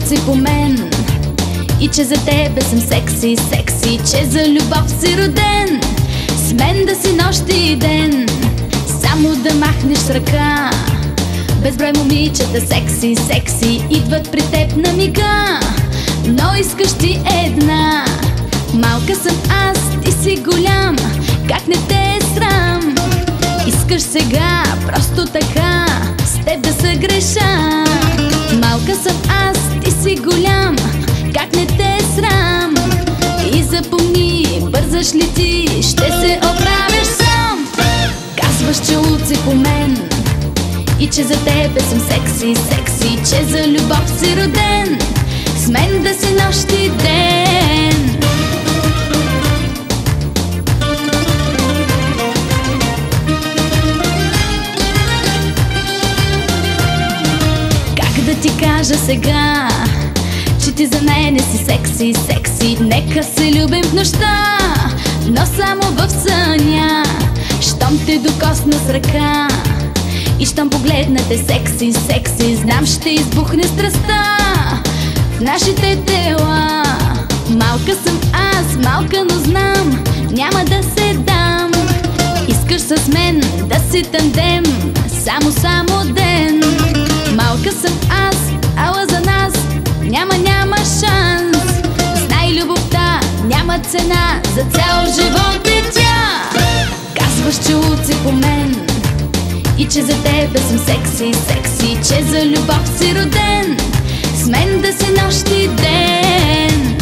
улици по мен и че за тебе съм секси, секси, че за любов си роден, с мен да си нощ и ден, само да махнеш с ръка. Безброй момичета секси, секси идват при теб на мига, но искаш ти една. Малка съм аз, ти си голям, как не те е срам? Искаш сега, просто така, с теб да се греша. Малка съм аз, ти си голям, как не те е срам? И запомни, бързаш ли ти, ще се оправиш сам. Казваш, че улици по мен и че за тебе съм секси, секси, че за любов си роден, с мен да си нощ и ден. Как да ти кажа сега, че ти за мене си секси, секси? Нека се любим в нощта, но само в съня. Щом те докосна с ръка и щом погледнете секси, секси, знам ще избухне страстта в нашите тела. Малка съм аз, малка, но знам, няма да се дам. Искаш с мен да си тандем, само ден. Малка съм аз, ала за нас няма шанс. Знай, любовта няма цена, за цял живот е тя. Казваш, че улици по мен и че за тебе съм секси, секси, че за любов си роден, с мен да си нощ и ден.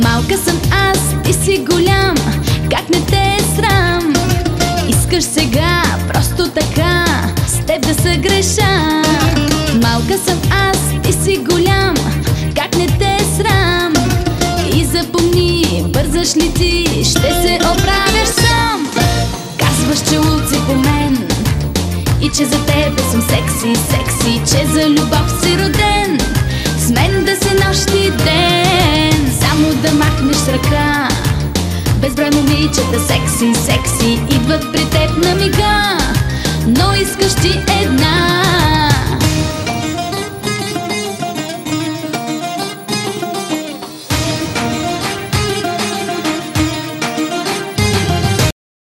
Малка съм аз, ти си голям, как не те е срам? Искаш сега, просто така, с теб да се греша. Малка съм аз, ти си голям, как не те е срам? И запомни, бързаш ли ти, ще се оправиш сам. Казваш, че улици по мен и че за тебе съм секси, секси, че за любов си роден, с мен да си нощ и ден, само да махнеш с ръка. Безброй момичета секси, секси идват при теб на мига, но искаш ти една.